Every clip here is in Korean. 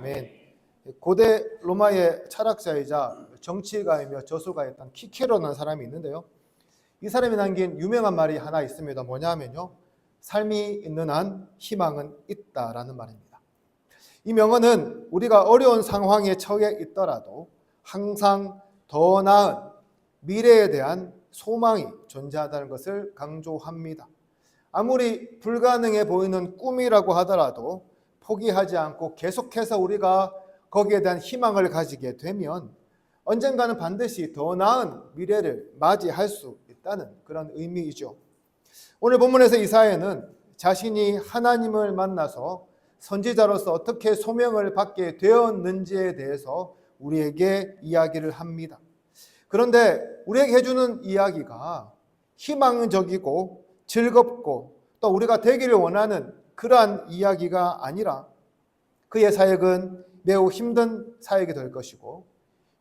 아멘. 고대 로마의 철학자이자 정치가이며 저술가였던 키케로라는 사람이 있는데요. 이 사람이 남긴 유명한 말이 하나 있습니다. 뭐냐면요, 삶이 있는 한 희망은 있다라는 말입니다. 이 명언은 우리가 어려운 상황에 처해 있더라도 항상 더 나은 미래에 대한 소망이 존재하다는 것을 강조합니다. 아무리 불가능해 보이는 꿈이라고 하더라도 포기하지 않고 계속해서 우리가 거기에 대한 희망을 가지게 되면 언젠가는 반드시 더 나은 미래를 맞이할 수 있다는 그런 의미이죠. 오늘 본문에서 이사야는 자신이 하나님을 만나서 선지자로서 어떻게 소명을 받게 되었는지에 대해서 우리에게 이야기를 합니다. 그런데 우리에게 해주는 이야기가 희망적이고 즐겁고 또 우리가 되기를 원하는 그러한 이야기가 아니라 그의 사역은 매우 힘든 사역이 될 것이고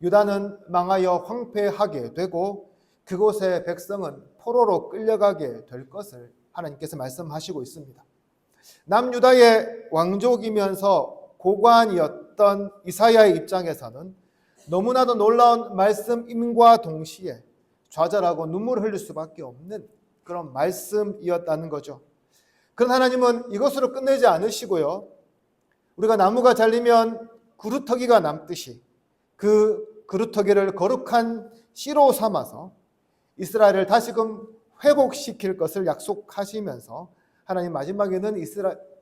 유다는 망하여 황폐하게 되고 그곳의 백성은 포로로 끌려가게 될 것을 하나님께서 말씀하시고 있습니다. 남유다의 왕족이면서 고관이었던 이사야의 입장에서는 너무나도 놀라운 말씀임과 동시에 좌절하고 눈물을 흘릴 수밖에 없는 그런 말씀이었다는 거죠. 그런 하나님은 이것으로 끝내지 않으시고요, 우리가 나무가 잘리면 그루터기가 남듯이 그 그루터기를 거룩한 씨로 삼아서 이스라엘을 다시금 회복시킬 것을 약속하시면서 하나님 마지막에는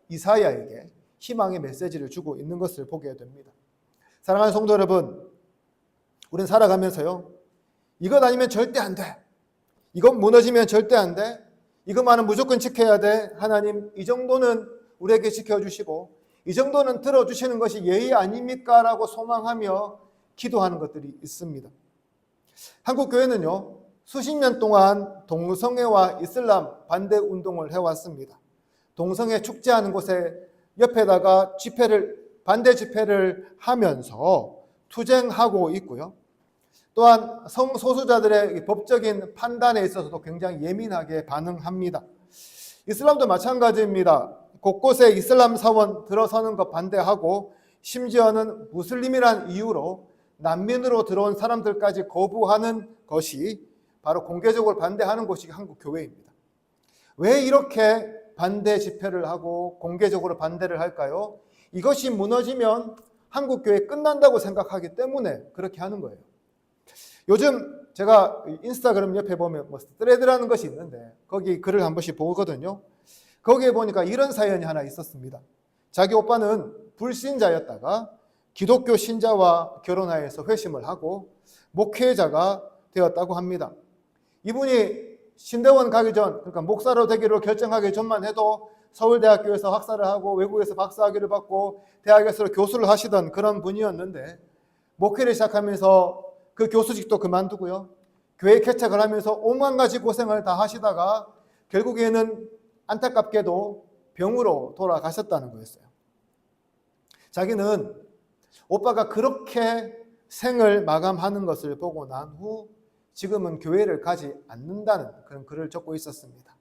이사야에게 희망의 메시지를 주고 있는 것을 보게 됩니다. 사랑하는 성도 여러분, 우리는 살아가면서요, 이것 아니면 절대 안 돼, 이것 무너지면 절대 안 돼, 이것만은 무조건 지켜야 돼, 하나님 이 정도는 우리에게 지켜주시고 이 정도는 들어주시는 것이 예의 아닙니까? 라고 소망하며 기도하는 것들이 있습니다. 한국 교회는요, 수십 년 동안 동성애와 이슬람 반대 운동을 해왔습니다. 동성애 축제하는 곳에 옆에다가 반대 집회를 하면서 투쟁하고 있고요. 또한 성소수자들의 법적인 판단에 있어서도 굉장히 예민하게 반응합니다. 이슬람도 마찬가지입니다. 곳곳에 이슬람 사원 들어서는 것 반대하고 심지어는 무슬림이란 이유로 난민으로 들어온 사람들까지 거부하는 것이 바로 공개적으로 반대하는 곳이 한국 교회입니다. 왜 이렇게 반대 집회를 하고 공개적으로 반대를 할까요? 이것이 무너지면 한국 교회 끝난다고 생각하기 때문에 그렇게 하는 거예요. 요즘 제가 인스타그램 옆에 보면 스레드라는 것이 있는데 거기 글을 한 번씩 보거든요. 거기에 보니까 이런 사연이 하나 있었습니다. 자기 오빠는 불신자였다가 기독교 신자와 결혼하여서 회심을 하고 목회자가 되었다고 합니다. 이분이 신대원 가기 전, 그러니까 목사로 되기로 결정하기 전만 해도 서울대학교에서 학사를 하고 외국에서 박사학위를 받고 대학에서 교수를 하시던 그런 분이었는데 목회를 시작하면서 그 교수직도 그만두고요, 교회 개척을 하면서 오만 가지 고생을 다 하시다가 결국에는 안타깝게도 병으로 돌아가셨다는 거였어요. 자기는 오빠가 그렇게 생을 마감하는 것을 보고 난 후 지금은 교회를 가지 않는다는 그런 글을 적고 있었습니다.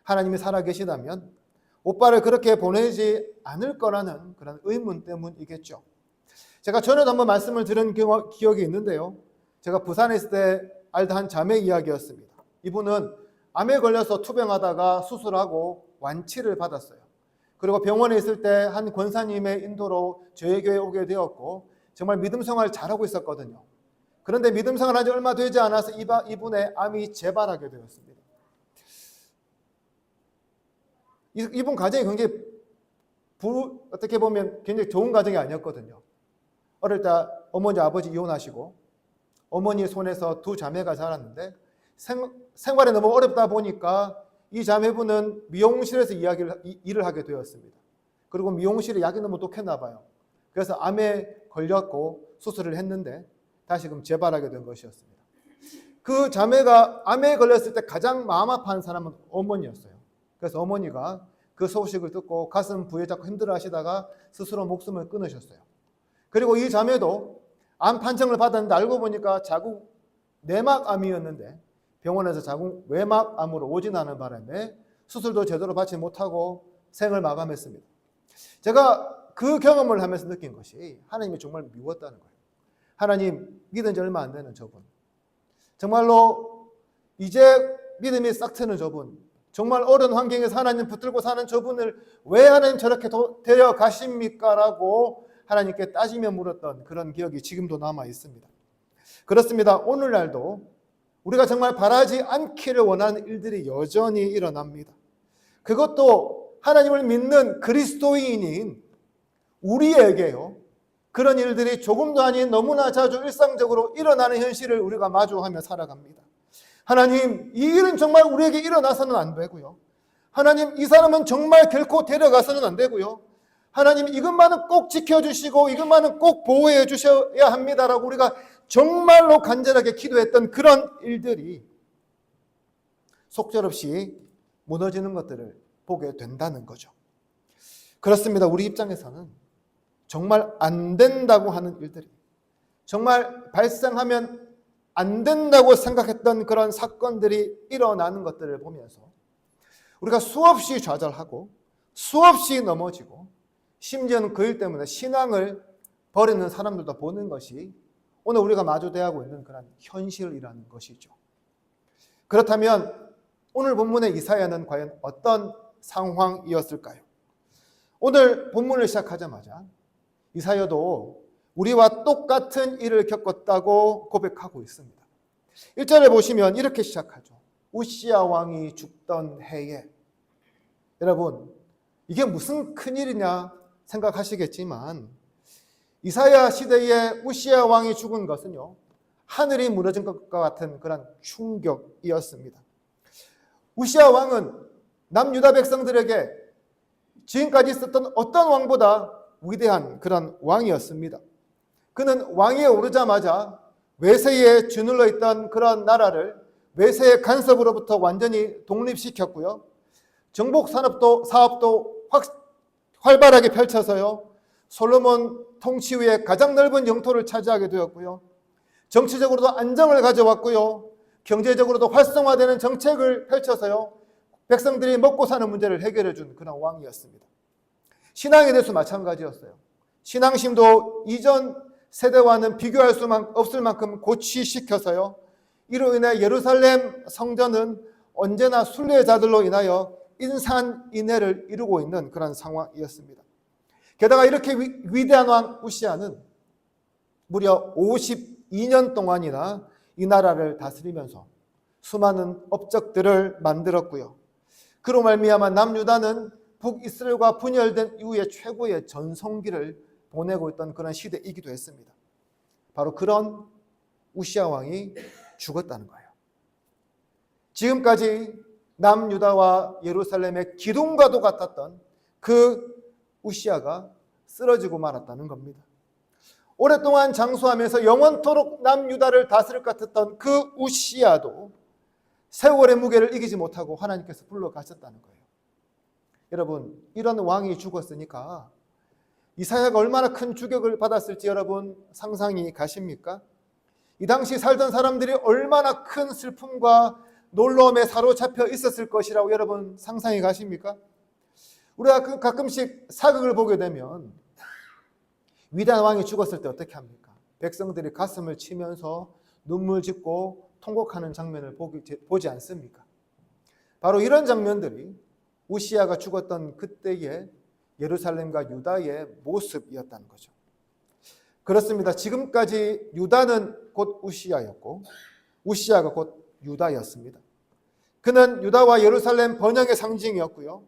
하나님이 살아계시다면 오빠를 그렇게 보내지 않을 거라는 그런 의문 때문이겠죠. 제가 전에도 한번 말씀을 들은 기억이 있는데요, 제가 부산에 있을 때 알던 한 자매 이야기였습니다. 이분은 암에 걸려서 투병하다가 수술하고 완치를 받았어요. 그리고 병원에 있을 때 한 권사님의 인도로 저희 교회에 오게 되었고 정말 믿음 생활을 잘하고 있었거든요. 그런데 믿음 생활을 한 지 얼마 되지 않아서 이분의 암이 재발하게 되었습니다. 이분 가정이 굉장히 어떻게 보면 굉장히 좋은 가정이 아니었거든요. 어릴 때 어머니 아버지 이혼하시고 어머니 손에서 두 자매가 자랐는데 생활이 너무 어렵다 보니까 이 자매분은 미용실에서 일을 하게 되었습니다. 그리고 미용실에 약이 너무 독했나 봐요. 그래서 암에 걸렸고 수술을 했는데 다시금 재발하게 된 것이었습니다. 그 자매가 암에 걸렸을 때 가장 마음 아파하는 사람은 어머니였어요. 그래서 어머니가 그 소식을 듣고 가슴 부여잡고 힘들어 하시다가 스스로 목숨을 끊으셨어요. 그리고 이 자매도 암 판정을 받았는데 알고 보니까 자궁 내막암이었는데 병원에서 자궁 외막암으로 오진하는 바람에 수술도 제대로 받지 못하고 생을 마감했습니다. 제가 그 경험을 하면서 느낀 것이 하나님이 정말 미웠다는 거예요. 하나님 믿은 지 얼마 안 되는 저분, 정말로 이제 믿음이 싹 트는 저분, 정말 어려운 환경에서 하나님 붙들고 사는 저분을 왜 하나님 저렇게 데려가십니까? 라고 하나님께 따지며 물었던 그런 기억이 지금도 남아 있습니다. 그렇습니다. 오늘날도 우리가 정말 바라지 않기를 원하는 일들이 여전히 일어납니다. 그것도 하나님을 믿는 그리스도인인 우리에게요, 그런 일들이 조금도 아닌 너무나 자주 일상적으로 일어나는 현실을 우리가 마주하며 살아갑니다. 하나님, 이 일은 정말 우리에게 일어나서는 안 되고요. 하나님, 이 사람은 정말 결코 데려가서는 안 되고요. 하나님, 이것만은 꼭 지켜주시고 이것만은 꼭 보호해 주셔야 합니다라고 우리가 정말로 간절하게 기도했던 그런 일들이 속절없이 무너지는 것들을 보게 된다는 거죠. 그렇습니다. 우리 입장에서는 정말 안 된다고 하는 일들이, 정말 발생하면 안 된다고 생각했던 그런 사건들이 일어나는 것들을 보면서 우리가 수없이 좌절하고 수없이 넘어지고 심지어는 그 일 때문에 신앙을 버리는 사람들도 보는 것이 오늘 우리가 마주대하고 있는 그런 현실이라는 것이죠. 그렇다면 오늘 본문의 이사야는 과연 어떤 상황이었을까요? 오늘 본문을 시작하자마자 이사야도 우리와 똑같은 일을 겪었다고 고백하고 있습니다. 1절에 보시면 이렇게 시작하죠. 우시야 왕이 죽던 해에. 여러분, 이게 무슨 큰일이냐 생각하시겠지만 이사야 시대에 우시야 왕이 죽은 것은요, 하늘이 무너진 것과 같은 그런 충격이었습니다. 우시야 왕은 남유다 백성들에게 지금까지 있었던 어떤 왕보다 위대한 그런 왕이었습니다. 그는 왕위에 오르자마자 외세에 주눌러 있던 그런 나라를 외세의 간섭으로부터 완전히 독립시켰고요. 정복 사업도 활발하게 펼쳐서요, 솔로몬 통치 후에 가장 넓은 영토를 차지하게 되었고요. 정치적으로도 안정을 가져왔고요. 경제적으로도 활성화되는 정책을 펼쳐서요, 백성들이 먹고 사는 문제를 해결해 준 그런 왕이었습니다. 신앙에 대해서 마찬가지였어요. 신앙심도 이전 세대와는 비교할 수 없을 만큼 고취시켜서요, 이로 인해 예루살렘 성전은 언제나 순례자들로 인하여 인산인해를 이루고 있는 그런 상황이었습니다. 게다가 이렇게 위대한 왕 우시야는 무려 52년 동안이나 이 나라를 다스리면서 수많은 업적들을 만들었고요. 그로 말미암아 남유다는 북이스라엘과 분열된 이후에 최고의 전성기를 보내고 있던 그런 시대이기도 했습니다. 바로 그런 우시야 왕이 죽었다는 거예요. 지금까지 남유다와 예루살렘의 기둥과도 같았던 그 우시야가 쓰러지고 말았다는 겁니다. 오랫동안 장수하면서 영원토록 남유다를 다스릴 것 같았던 그 우시야도 세월의 무게를 이기지 못하고 하나님께서 불러가셨다는 거예요. 여러분, 이런 왕이 죽었으니까 이사야가 얼마나 큰 충격을 받았을지 여러분 상상이 가십니까? 이 당시 살던 사람들이 얼마나 큰 슬픔과 놀라움에 사로잡혀 있었을 것이라고 여러분 상상이 가십니까? 우리가 가끔씩 사극을 보게 되면 위대한 왕이 죽었을 때 어떻게 합니까? 백성들이 가슴을 치면서 눈물 짓고 통곡하는 장면을 보지 않습니까? 바로 이런 장면들이 우시야가 죽었던 그때의 예루살렘과 유다의 모습이었다는 거죠. 그렇습니다. 지금까지 유다는 곧 우시야였고 우시야가 곧 유다였습니다. 그는 유다와 예루살렘 번영의 상징이었고요,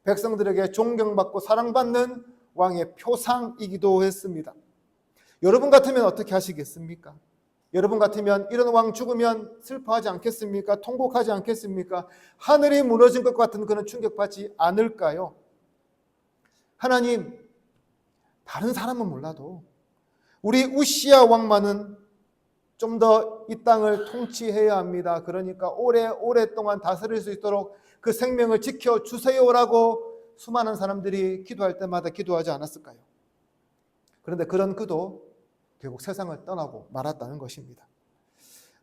백성들에게 존경받고 사랑받는 왕의 표상이기도 했습니다. 여러분 같으면 어떻게 하시겠습니까? 여러분 같으면 이런 왕 죽으면 슬퍼하지 않겠습니까? 통곡하지 않겠습니까? 하늘이 무너진 것 같은 그런 충격받지 않을까요? 하나님, 다른 사람은 몰라도 우리 우시야 왕만은 좀 더 이 땅을 통치해야 합니다. 그러니까 오랫동안 다스릴 수 있도록 그 생명을 지켜주세요라고 수많은 사람들이 기도할 때마다 기도하지 않았을까요? 그런데 그런 그도 결국 세상을 떠나고 말았다는 것입니다.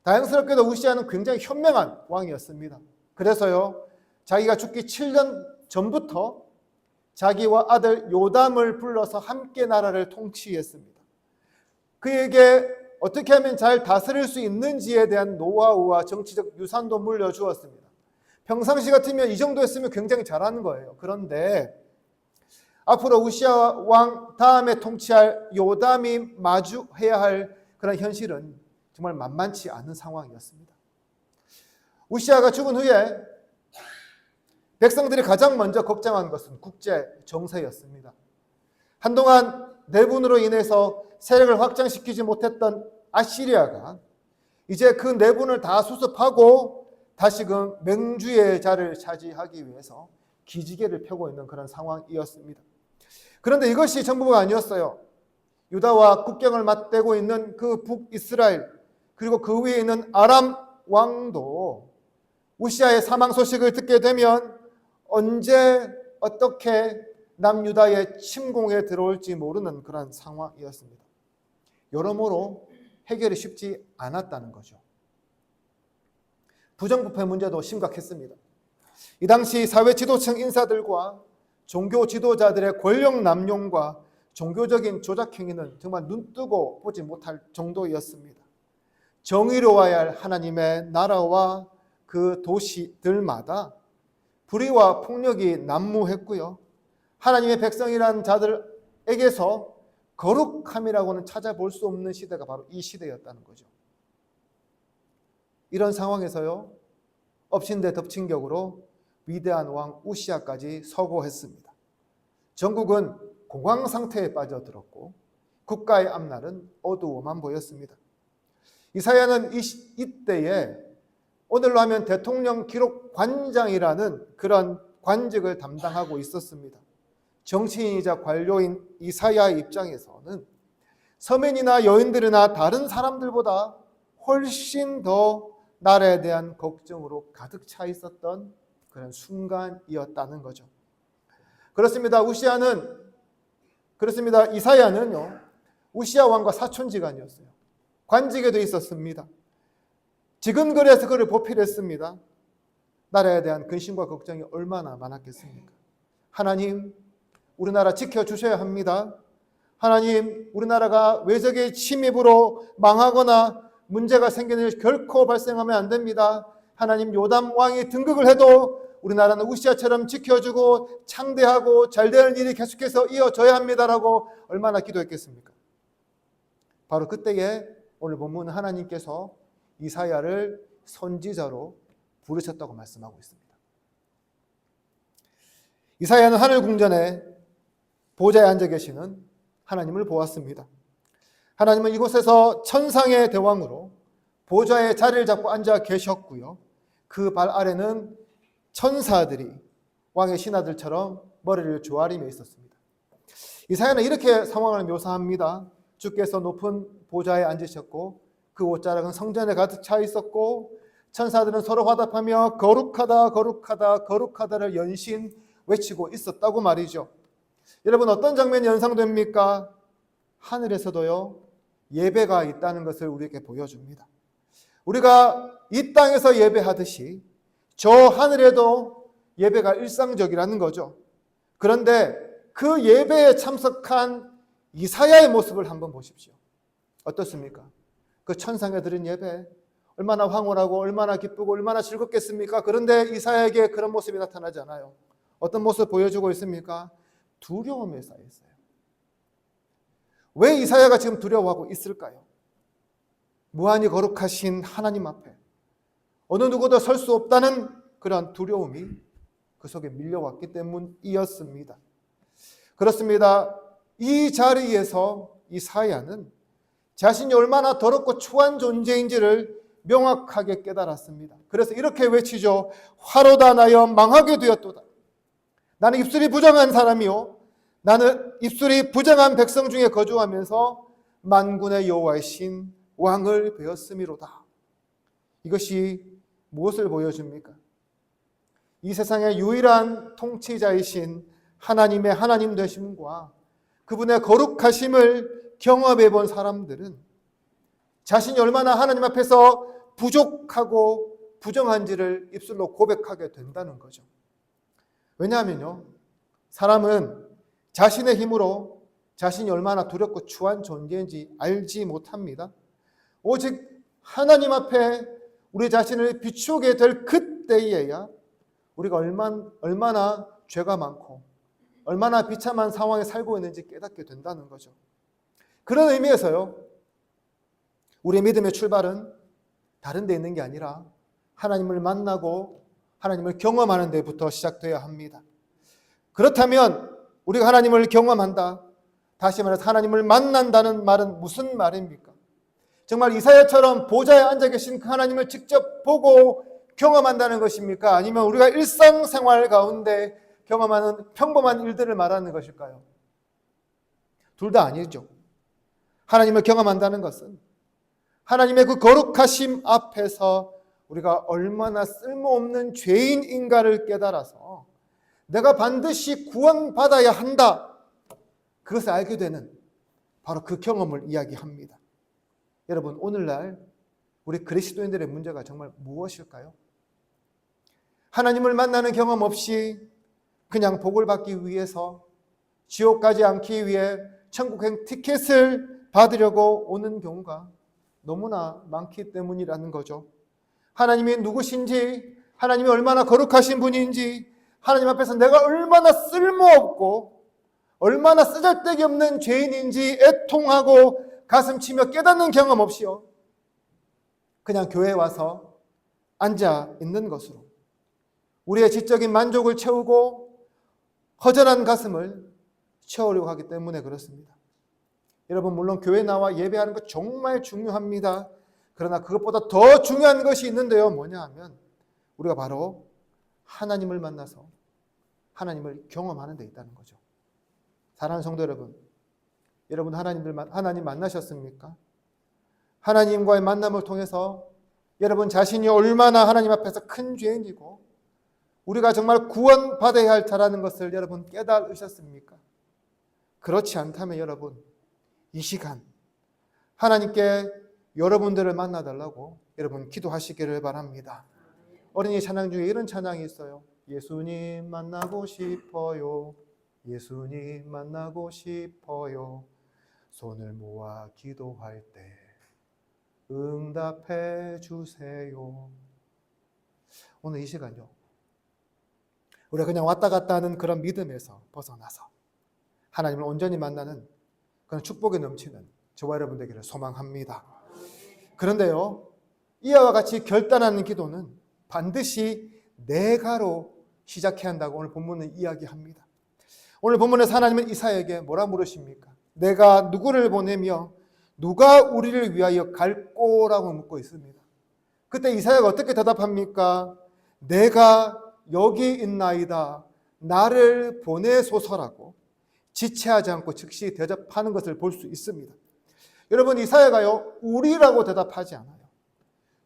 다행스럽게도 우시야는 굉장히 현명한 왕이었습니다. 그래서요, 자기가 죽기 7년 전부터 자기와 아들 요담을 불러서 함께 나라를 통치했습니다. 그에게 어떻게 하면 잘 다스릴 수 있는지에 대한 노하우와 정치적 유산도 물려주었습니다. 평상시 같으면 이 정도 했으면 굉장히 잘하는 거예요. 그런데 앞으로 우시아 왕 다음에 통치할 요담이 마주해야 할 그런 현실은 정말 만만치 않은 상황이었습니다. 우시아가 죽은 후에 백성들이 가장 먼저 걱정한 것은 국제 정세였습니다. 한동안 내분으로 인해서 세력을 확장시키지 못했던 아시리아가 이제 그 내분을 다 수습하고 다시금 맹주의 자리를 차지하기 위해서 기지개를 펴고 있는 그런 상황이었습니다. 그런데 이것이 전부가 아니었어요. 유다와 국경을 맞대고 있는 그 북이스라엘, 그리고 그 위에 있는 아람 왕도 우시아의 사망 소식을 듣게 되면 언제 어떻게 남유다의 침공에 들어올지 모르는 그런 상황이었습니다. 여러모로 해결이 쉽지 않았다는 거죠. 부정부패 문제도 심각했습니다. 이 당시 사회 지도층 인사들과 종교 지도자들의 권력 남용과 종교적인 조작 행위는 정말 눈뜨고 보지 못할 정도였습니다. 정의로워야 할 하나님의 나라와 그 도시들마다 불의와 폭력이 난무했고요. 하나님의 백성이란 자들에게서 거룩함이라고는 찾아볼 수 없는 시대가 바로 이 시대였다는 거죠. 이런 상황에서요, 엎친 데 덮친 격으로 위대한 왕 우시아까지 서거했습니다. 전국은 공황 상태에 빠져들었고 국가의 앞날은 어두워만 보였습니다. 이사야는 이때에 오늘로 하면 대통령 기록관장이라는 그런 관직을 담당하고 있었습니다. 정치인이자 관료인 이사야의 입장에서는 서민이나 여인들이나 다른 사람들보다 훨씬 더 나라에 대한 걱정으로 가득 차 있었던 그런 순간이었다는 거죠. 그렇습니다. 이사야는요, 우시아 왕과 사촌지간이었어요. 관직에도 있었습니다. 지근거리에서 그를 보필했습니다. 나라에 대한 근심과 걱정이 얼마나 많았겠습니까? 하나님, 우리나라 지켜주셔야 합니다. 하나님, 우리나라가 외적의 침입으로 망하거나 문제가 생기는 일 결코 발생하면 안 됩니다. 하나님, 요담 왕이 등극을 해도 우리나라는 우시아처럼 지켜주고 창대하고 잘 되는 일이 계속해서 이어져야 합니다라고 얼마나 기도했겠습니까? 바로 그때에 오늘 본문은 하나님께서 이사야를 선지자로 부르셨다고 말씀하고 있습니다. 이사야는 하늘 궁전에 보좌에 앉아 계시는 하나님을 보았습니다. 하나님은 이곳에서 천상의 대왕으로 보좌에 자리를 잡고 앉아 계셨고요. 그 발 아래는 천사들이 왕의 신하들처럼 머리를 조아리며 있었습니다. 이사야는 이렇게 상황을 묘사합니다. 주께서 높은 보좌에 앉으셨고 그 옷자락은 성전에 가득 차 있었고 천사들은 서로 화답하며 거룩하다 거룩하다 거룩하다를 연신 외치고 있었다고 말이죠. 여러분, 어떤 장면이 연상됩니까? 하늘에서도요, 예배가 있다는 것을 우리에게 보여줍니다. 우리가 이 땅에서 예배하듯이 저 하늘에도 예배가 일상적이라는 거죠. 그런데 그 예배에 참석한 이사야의 모습을 한번 보십시오. 어떻습니까? 그 천상에 드린 예배 얼마나 황홀하고 얼마나 기쁘고 얼마나 즐겁겠습니까? 그런데 이사야에게 그런 모습이 나타나지 않아요. 어떤 모습 보여주고 있습니까? 두려움에 쌓여 있어요. 왜 이사야가 지금 두려워하고 있을까요? 무한히 거룩하신 하나님 앞에 어느 누구도 설 수 없다는 그런 두려움이 그 속에 밀려왔기 때문이었습니다. 그렇습니다. 이 자리에서 이사야는 자신이 얼마나 더럽고 추한 존재인지를 명확하게 깨달았습니다. 그래서 이렇게 외치죠. 화로다 나여 망하게 되었도다. 나는 입술이 부정한 사람이요, 나는 입술이 부정한 백성 중에 거주하면서 만군의 여호와이신 왕을 배웠음이로다. 이것이 무엇을 보여줍니까? 이 세상의 유일한 통치자이신 하나님의 하나님 되심과 그분의 거룩하심을 경험해 본 사람들은 자신이 얼마나 하나님 앞에서 부족하고 부정한지를 입술로 고백하게 된다는 거죠. 왜냐하면요, 사람은 자신의 힘으로 자신이 얼마나 두렵고 추한 존재인지 알지 못합니다. 오직 하나님 앞에 우리 자신을 비추게 될 그때에야 우리가 얼마나 죄가 많고 얼마나 비참한 상황에 살고 있는지 깨닫게 된다는 거죠. 그런 의미에서요, 우리의 믿음의 출발은 다른 데 있는 게 아니라 하나님을 만나고 하나님을 경험하는 데부터 시작되어야 합니다. 그렇다면 우리가 하나님을 경험한다, 다시 말해서 하나님을 만난다는 말은 무슨 말입니까? 정말 이사야처럼 보좌에 앉아 계신 그 하나님을 직접 보고 경험한다는 것입니까? 아니면 우리가 일상생활 가운데 경험하는 평범한 일들을 말하는 것일까요? 둘 다 아니죠. 하나님을 경험한다는 것은 하나님의 그 거룩하심 앞에서 우리가 얼마나 쓸모없는 죄인인가를 깨달아서 내가 반드시 구원받아야 한다, 그것을 알게 되는 바로 그 경험을 이야기합니다. 여러분, 오늘날 우리 그리스도인들의 문제가 정말 무엇일까요? 하나님을 만나는 경험 없이 그냥 복을 받기 위해서, 지옥 가지 않기 위해 천국행 티켓을 받으려고 오는 경우가 너무나 많기 때문이라는 거죠. 하나님이 누구신지, 하나님이 얼마나 거룩하신 분인지, 하나님 앞에서 내가 얼마나 쓸모없고 얼마나 쓰잘데기 없는 죄인인지 애통하고 가슴치며 깨닫는 경험 없이요, 그냥 교회에 와서 앉아 있는 것으로 우리의 지적인 만족을 채우고 허전한 가슴을 채우려고 하기 때문에 그렇습니다. 여러분, 물론 교회 나와 예배하는 것 정말 중요합니다. 그러나 그것보다 더 중요한 것이 있는데요, 뭐냐 하면 우리가 바로 하나님을 만나서 하나님을 경험하는 데 있다는 거죠. 사랑하는 성도 여러분, 여러분 하나님 만나셨습니까? 하나님과의 만남을 통해서 여러분 자신이 얼마나 하나님 앞에서 큰 죄인이고 우리가 정말 구원받아야 할 자라는 것을 여러분 깨달으셨습니까? 그렇지 않다면 여러분, 이 시간 하나님께 여러분들을 만나달라고 여러분 기도하시기를 바랍니다. 어린이 찬양 중에 이런 찬양이 있어요. 예수님 만나고 싶어요. 예수님 만나고 싶어요. 손을 모아 기도할 때 응답해 주세요. 오늘 이 시간요, 우리가 그냥 왔다 갔다 하는 그런 믿음에서 벗어나서 하나님을 온전히 만나는 그런 축복이 넘치는 저와 여러분 되기를 소망합니다. 그런데요, 이와 같이 결단하는 기도는 반드시 내가로 시작해야 한다고 오늘 본문은 이야기합니다. 오늘 본문에서 하나님은 이사야에게 뭐라 물으십니까? 내가 누구를 보내며 누가 우리를 위하여 갈꼬라고 묻고 있습니다. 그때 이사야가 어떻게 대답합니까? 내가 여기 있나이다, 나를 보내소서라고 지체하지 않고 즉시 대답하는 것을 볼 수 있습니다. 여러분, 이사야가요, 우리라고 대답하지 않아요.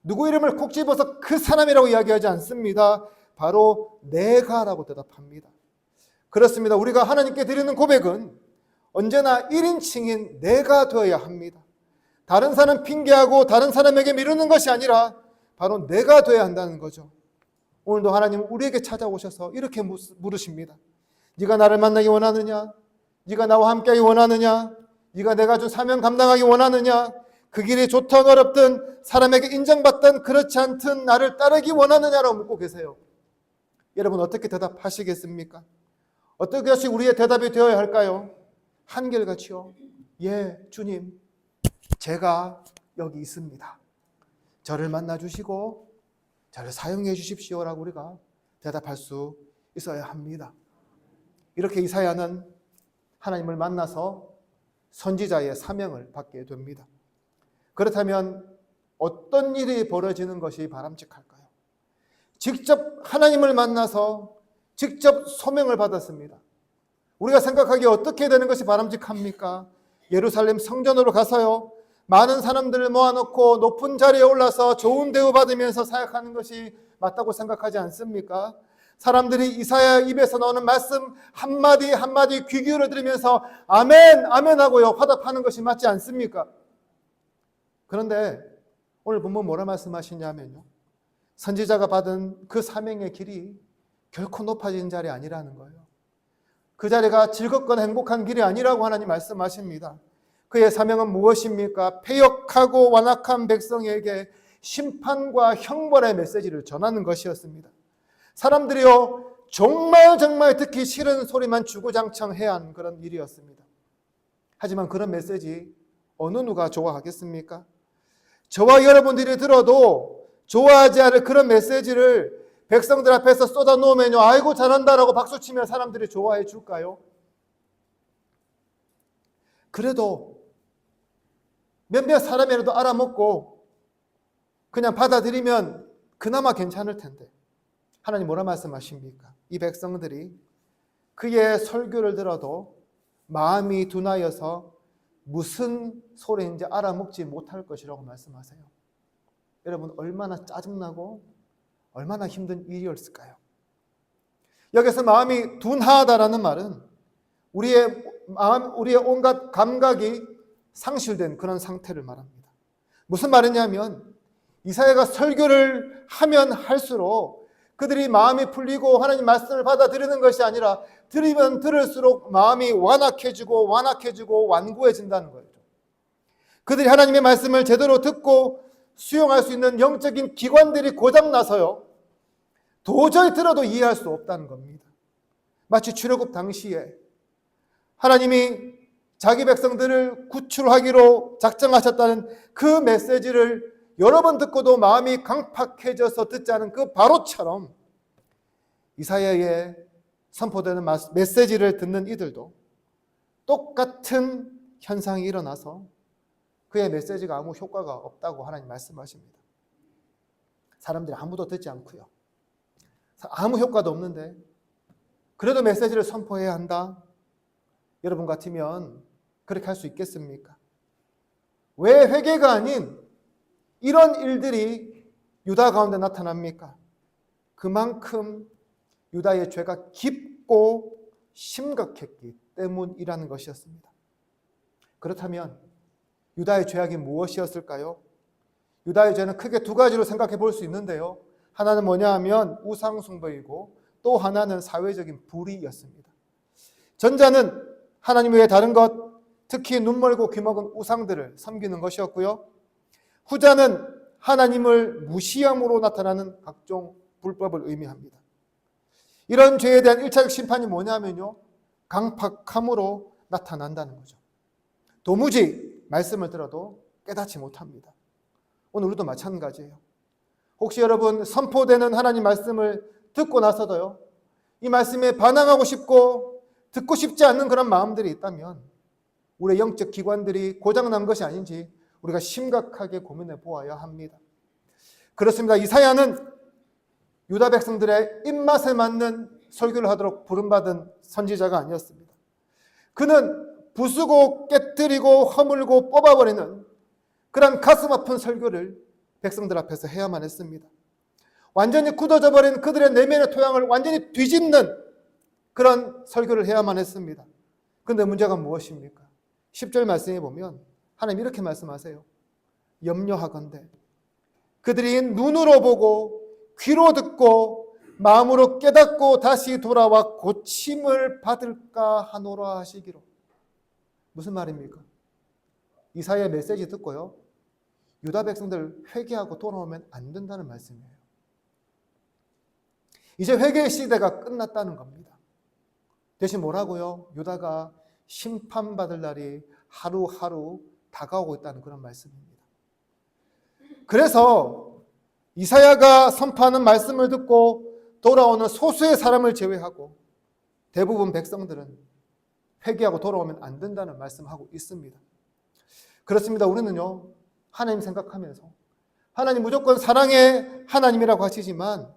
누구 이름을 콕 집어서 그 사람이라고 이야기하지 않습니다. 바로 내가라고 대답합니다. 그렇습니다. 우리가 하나님께 드리는 고백은 언제나 1인칭인 내가 되어야 합니다. 다른 사람 핑계하고 다른 사람에게 미루는 것이 아니라 바로 내가 되어야 한다는 거죠. 오늘도 하나님은 우리에게 찾아오셔서 이렇게 물으십니다. 네가 나를 만나기 원하느냐? 네가 나와 함께하기 원하느냐? 네가 내가 준 사명 감당하기 원하느냐? 그 길이 좋든 어렵든 사람에게 인정받든 그렇지 않든 나를 따르기 원하느냐라고 묻고 계세요. 여러분, 어떻게 대답하시겠습니까? 어떻게 하시 우리의 대답이 되어야 할까요? 한결같이요, 예, 주님, 제가 여기 있습니다. 저를 만나주시고 저를 사용해 주십시오라고 우리가 대답할 수 있어야 합니다. 이렇게 이사야는 하나님을 만나서 선지자의 사명을 받게 됩니다. 그렇다면 어떤 일이 벌어지는 것이 바람직할까요? 직접 하나님을 만나서 직접 소명을 받았습니다. 우리가 생각하기에 어떻게 되는 것이 바람직합니까? 예루살렘 성전으로 가서요, 많은 사람들을 모아놓고 높은 자리에 올라서 좋은 대우 받으면서 사역하는 것이 맞다고 생각하지 않습니까? 사람들이 이사야 입에서 나오는 말씀 한마디 한마디 귀 기울여 들으면서 아멘 아멘 하고요 화답하는 것이 맞지 않습니까? 그런데 오늘 본문 뭐라 말씀하시냐면요, 선지자가 받은 그 사명의 길이 결코 높아진 자리 아니라는 거예요. 그 자리가 즐겁거나 행복한 길이 아니라고 하나님 말씀하십니다. 그의 사명은 무엇입니까? 패역하고 완악한 백성에게 심판과 형벌의 메시지를 전하는 것이었습니다. 사람들이요, 정말 듣기 싫은 소리만 주구장창 해야 하는 그런 일이었습니다. 하지만 그런 메시지 어느 누가 좋아하겠습니까? 저와 여러분들이 들어도 좋아하지 않을 그런 메시지를 백성들 앞에서 쏟아놓으면요, 아이고 잘한다라고 박수치면 사람들이 좋아해 줄까요? 그래도 몇몇 사람이라도 알아먹고 그냥 받아들이면 그나마 괜찮을 텐데 하나님 뭐라 말씀하십니까? 이 백성들이 그의 설교를 들어도 마음이 둔하여서 무슨 소리인지 알아먹지 못할 것이라고 말씀하세요. 여러분, 얼마나 짜증나고 얼마나 힘든 일이었을까요? 여기서 마음이 둔하다라는 말은 우리의 온갖 감각이 상실된 그런 상태를 말합니다. 무슨 말이냐면 이사야가 설교를 하면 할수록 그들이 마음이 풀리고 하나님 말씀을 받아들이는 것이 아니라 들으면 들을수록 마음이 완악해지고 완고해진다는 거예요. 그들이 하나님의 말씀을 제대로 듣고 수용할 수 있는 영적인 기관들이 고장나서요, 도저히 들어도 이해할 수 없다는 겁니다. 마치 출애굽 당시에 하나님이 자기 백성들을 구출하기로 작정하셨다는 그 메시지를 여러 번 듣고도 마음이 강팍해져서 듣지 않은 그 바로처럼 이사야의 선포되는 메시지를 듣는 이들도 똑같은 현상이 일어나서 그의 메시지가 아무 효과가 없다고 하나님 말씀하십니다. 사람들이 아무도 듣지 않고요, 아무 효과도 없는데 그래도 메시지를 선포해야 한다? 여러분 같으면 그렇게 할 수 있겠습니까? 왜 회개가 아닌 이런 일들이 유다 가운데 나타납니까? 그만큼 유다의 죄가 깊고 심각했기 때문이라는 것이었습니다. 그렇다면 유다의 죄악이 무엇이었을까요? 유다의 죄는 크게 두 가지로 생각해 볼 수 있는데요. 하나는 뭐냐 하면 우상숭배이고 또 하나는 사회적인 불의였습니다. 전자는 하나님 외에 다른 것, 특히 눈 멀고 귀 먹은 우상들을 섬기는 것이었고요. 후자는 하나님을 무시함으로 나타나는 각종 불법을 의미합니다. 이런 죄에 대한 1차적 심판이 뭐냐면요, 강팍함으로 나타난다는 거죠. 도무지 말씀을 들어도 깨닫지 못합니다. 오늘 우리도 마찬가지예요. 혹시 여러분 선포되는 하나님 말씀을 듣고 나서도요, 이 말씀에 반항하고 싶고 듣고 싶지 않는 그런 마음들이 있다면 우리의 영적 기관들이 고장난 것이 아닌지 우리가 심각하게 고민해 보아야 합니다. 그렇습니다. 이사야는 유다 백성들의 입맛에 맞는 설교를 하도록 부름받은 선지자가 아니었습니다. 그는 부수고 깨뜨리고 허물고 뽑아버리는 그런 가슴 아픈 설교를 백성들 앞에서 해야만 했습니다. 완전히 굳어져 버린 그들의 내면의 토양을 완전히 뒤집는 그런 설교를 해야만 했습니다. 그런데 문제가 무엇입니까? 10절 말씀에 보면 하나님 이렇게 말씀하세요. 염려하건대 그들이 눈으로 보고 귀로 듣고 마음으로 깨닫고 다시 돌아와 고침을 받을까 하노라 하시기로. 무슨 말입니까? 이사야의 메시지 듣고요, 유다 백성들 회개하고 돌아오면 안 된다는 말씀이에요. 이제 회개의 시대가 끝났다는 겁니다. 대신 뭐라고요? 유다가 심판받을 날이 하루하루 다가오고 있다는 그런 말씀입니다. 그래서 이사야가 선포하는 말씀을 듣고 돌아오는 소수의 사람을 제외하고 대부분 백성들은 회개하고 돌아오면 안 된다는 말씀하고 있습니다. 그렇습니다. 우리는요, 하나님 생각하면서 하나님 무조건 사랑의 하나님이라고 하시지만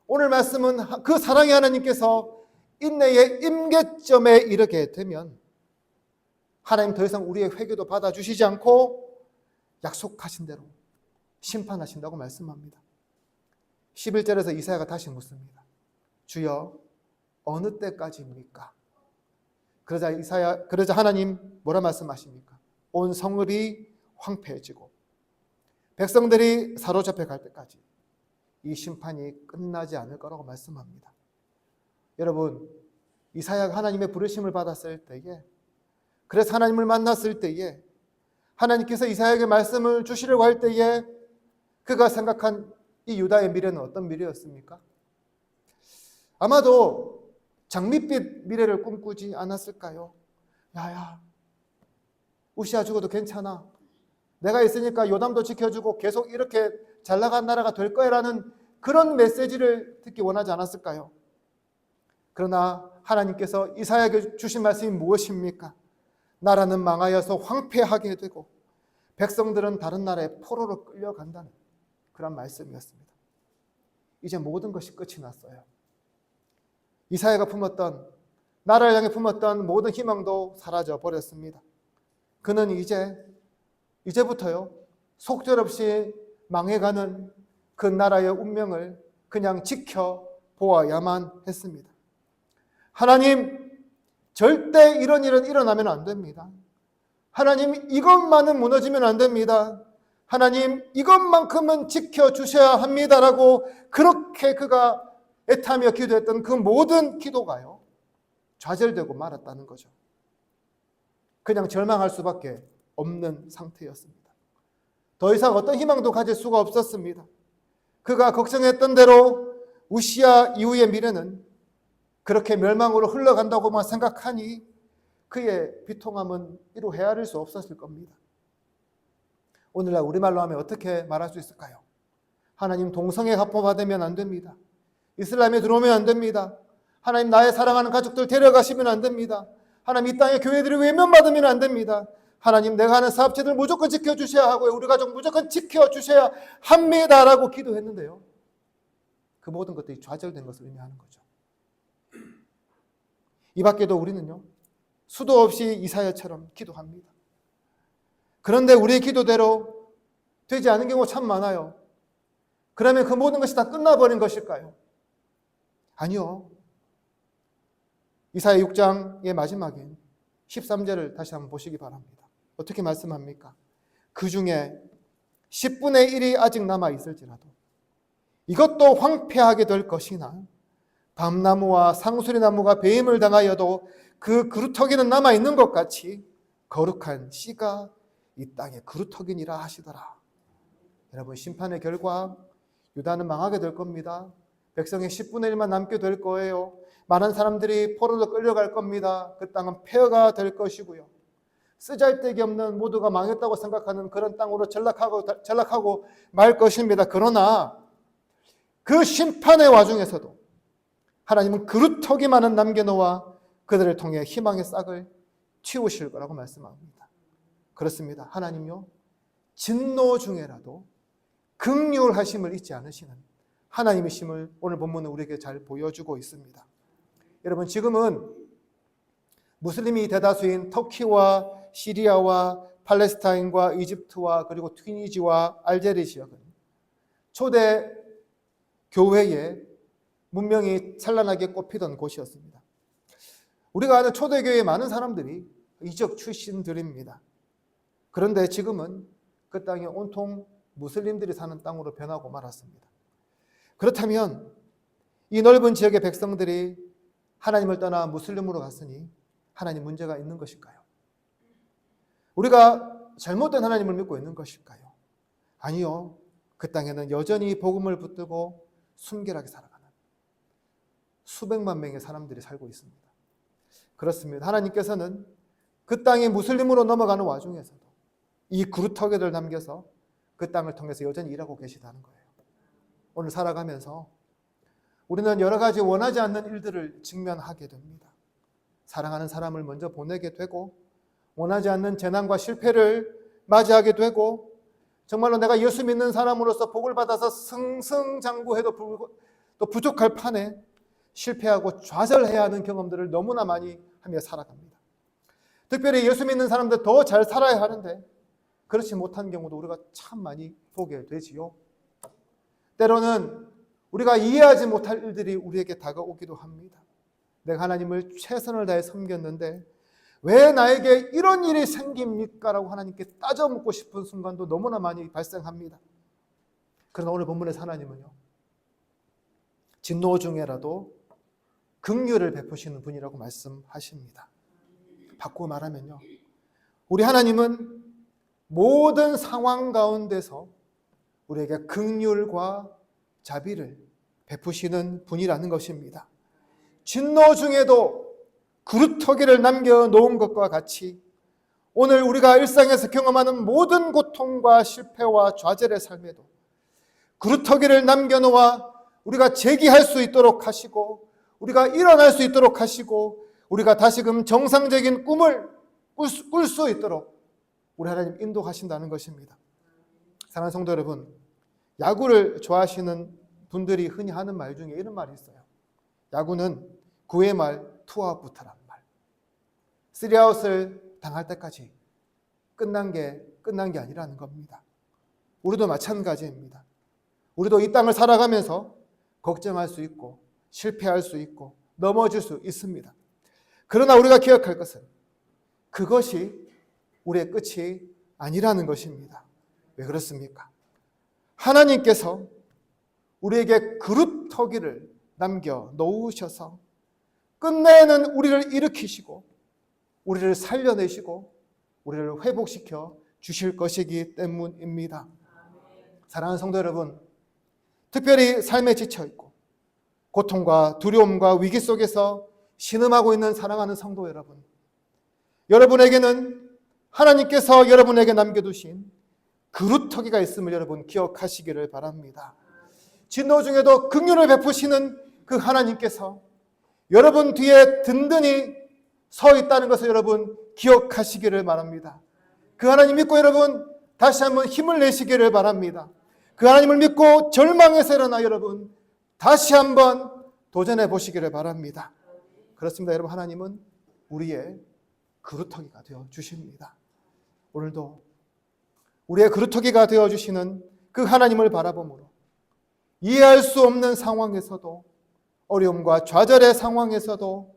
오늘 말씀은 그 사랑의 하나님께서 인내의 임계점에 이르게 되면 하나님 더 이상 우리의 회개도 받아주시지 않고 약속하신 대로 심판하신다고 말씀합니다. 11절에서 이사야가 다시 묻습니다. 주여 어느 때까지입니까? 그러자 하나님 뭐라 말씀하십니까? 온 성읍이 황폐해지고 백성들이 사로잡혀 갈 때까지 이 심판이 끝나지 않을 거라고 말씀합니다. 여러분, 이사야가 하나님의 부르심을 받았을 때에, 그래서 하나님을 만났을 때에, 하나님께서 이사야에게 말씀을 주시려고 할 때에 그가 생각한 이 유다의 미래는 어떤 미래였습니까? 아마도 장밋빛 미래를 꿈꾸지 않았을까요? 야야, 우시아 죽어도 괜찮아. 내가 있으니까 요담도 지켜주고 계속 이렇게 잘 나간 나라가 될 거야 라는 그런 메시지를 듣기 원하지 않았을까요? 그러나 하나님께서 이사야에게 주신 말씀이 무엇입니까? 나라는 망하여서 황폐하게 되고 백성들은 다른 나라에 포로로 끌려간다는 그런 말씀이었습니다. 이제 모든 것이 끝이 났어요. 이사야가 품었던, 나라를 향해 품었던 모든 희망도 사라져 버렸습니다. 그는 이제부터요, 속절없이 망해가는 그 나라의 운명을 그냥 지켜보아야만 했습니다. 하나님, 절대 이런 일은 일어나면 안 됩니다. 하나님, 이것만은 무너지면 안 됩니다. 하나님, 이것만큼은 지켜주셔야 합니다라고 그렇게 그가 애타며 기도했던 그 모든 기도가요, 좌절되고 말았다는 거죠. 그냥 절망할 수밖에 없는 상태였습니다. 더 이상 어떤 희망도 가질 수가 없었습니다. 그가 걱정했던 대로 우시아 이후의 미래는 그렇게 멸망으로 흘러간다고만 생각하니 그의 비통함은 이루 헤아릴 수 없었을 겁니다. 오늘날 우리말로 하면 어떻게 말할 수 있을까요? 하나님, 동성애 합법화되면 안 됩니다. 이슬람에 들어오면 안 됩니다. 하나님, 나의 사랑하는 가족들 데려가시면 안 됩니다. 하나님, 이 땅의 교회들이 외면받으면 안 됩니다. 하나님, 내가 하는 사업체들 무조건 지켜주셔야 하고요, 우리 가족 무조건 지켜주셔야 합니다라고 기도했는데요, 그 모든 것들이 좌절된 것을 의미하는 거죠. 이 밖에도 우리는요, 수도 없이 이사야처럼 기도합니다. 그런데 우리의 기도대로 되지 않은 경우가 참 많아요. 그러면 그 모든 것이 다 끝나버린 것일까요? 아니요. 이사야 6장의 마지막인 13절을 다시 한번 보시기 바랍니다. 어떻게 말씀합니까? 그 중에 10분의 1이 아직 남아있을지라도 이것도 황폐하게 될 것이나 밤나무와 상수리나무가 배임을 당하여도 그 그루터기는 남아있는 것 같이 거룩한 씨가 이 땅에 그루터기니라 하시더라. 여러분, 심판의 결과 유다는 망하게 될 겁니다. 백성의 10분의 1만 남게 될 거예요. 많은 사람들이 포로로 끌려갈 겁니다. 그 땅은 폐허가 될 것이고요, 쓰잘데기 없는, 모두가 망했다고 생각하는 그런 땅으로 전락하고 말 것입니다. 그러나 그 심판의 와중에서도 하나님은 그루터기만은 남겨놓아 그들을 통해 희망의 싹을 틔우실 거라고 말씀합니다. 그렇습니다. 하나님요, 진노 중에라도 긍휼하심을 잊지 않으시는 하나님이심을 오늘 본문은 우리에게 잘 보여주고 있습니다. 여러분, 지금은 무슬림이 대다수인 터키와 시리아와 팔레스타인과 이집트와 그리고 튀니지와 알제리 지역은 초대 교회의 문명이 찬란하게 꽃피던 곳이었습니다. 우리가 아는 초대교회의 많은 사람들이 이적 출신들입니다. 그런데 지금은 그 땅이 온통 무슬림들이 사는 땅으로 변하고 말았습니다. 그렇다면 이 넓은 지역의 백성들이 하나님을 떠나 무슬림으로 갔으니 하나님 문제가 있는 것일까요? 우리가 잘못된 하나님을 믿고 있는 것일까요? 아니요. 그 땅에는 여전히 복음을 붙들고 순결하게 살아가는 수백만 명의 사람들이 살고 있습니다. 그렇습니다. 하나님께서는 그 땅이 무슬림으로 넘어가는 와중에서도 이 그루터기를 남겨서 그 땅을 통해서 여전히 일하고 계시다는 거예요. 오늘 살아가면서 우리는 여러 가지 원하지 않는 일들을 직면하게 됩니다. 사랑하는 사람을 먼저 보내게 되고, 원하지 않는 재난과 실패를 맞이하게 되고, 정말로 내가 예수 믿는 사람으로서 복을 받아서 승승장구해도 또 부족할 판에 실패하고 좌절해야 하는 경험들을 너무나 많이 하며 살아갑니다. 특별히 예수 믿는 사람들 더 잘 살아야 하는데 그렇지 못한 경우도 우리가 참 많이 보게 되지요. 때로는 우리가 이해하지 못할 일들이 우리에게 다가오기도 합니다. 내가 하나님을 최선을 다해 섬겼는데 왜 나에게 이런 일이 생깁니까? 라고 하나님께 따져 묻고 싶은 순간도 너무나 많이 발생합니다. 그러나 오늘 본문의 하나님은요, 진노 중에라도 긍휼을 베푸시는 분이라고 말씀하십니다. 바꾸어 말하면요, 우리 하나님은 모든 상황 가운데서 우리에게 긍휼과 자비를 베푸시는 분이라는 것입니다. 진노 중에도 그루터기를 남겨놓은 것과 같이 오늘 우리가 일상에서 경험하는 모든 고통과 실패와 좌절의 삶에도 그루터기를 남겨놓아 우리가 재기할 수 있도록 하시고, 우리가 일어날 수 있도록 하시고, 우리가 다시금 정상적인 꿈을 꿀 수 있도록 우리 하나님 인도하신다는 것입니다. 사랑하는 성도 여러분, 야구를 좋아하시는 분들이 흔히 하는 말 중에 이런 말이 있어요. 야구는 9회 말 투아웃부터란 말. 3아웃을 당할 때까지 끝난 게 아니라는 겁니다. 우리도 마찬가지입니다. 우리도 이 땅을 살아가면서 걱정할 수 있고 실패할 수 있고 넘어질 수 있습니다. 그러나 우리가 기억할 것은 그것이 우리의 끝이 아니라는 것입니다. 왜 그렇습니까? 하나님께서 우리에게 그루터기를 남겨 놓으셔서 끝내는 우리를 일으키시고 우리를 살려내시고 우리를 회복시켜 주실 것이기 때문입니다. 사랑하는 성도 여러분, 특별히 삶에 지쳐있고 고통과 두려움과 위기 속에서 신음하고 있는 사랑하는 성도 여러분, 여러분에게는 하나님께서 여러분에게 남겨두신 그루터기가 있음을 여러분 기억하시기를 바랍니다. 진노 중에도 긍휼을 베푸시는 그 하나님께서 여러분 뒤에 든든히 서 있다는 것을 여러분 기억하시기를 바랍니다. 그 하나님 믿고 여러분 다시 한번 힘을 내시기를 바랍니다. 그 하나님을 믿고 절망에서 일어나 여러분 다시 한번 도전해 보시기를 바랍니다. 그렇습니다. 여러분, 하나님은 우리의 그루터기가 되어 주십니다. 오늘도 우리의 그루터기가 되어 주시는 그 하나님을 바라보므로 이해할 수 없는 상황에서도, 어려움과 좌절의 상황에서도,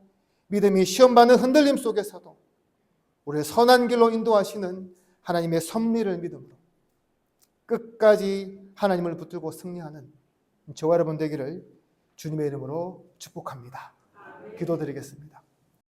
믿음이 시험받는 흔들림 속에서도 우리를 선한 길로 인도하시는 하나님의 섭리를 믿음으로 끝까지 하나님을 붙들고 승리하는 저와 여러분 되기를 주님의 이름으로 축복합니다. 기도드리겠습니다.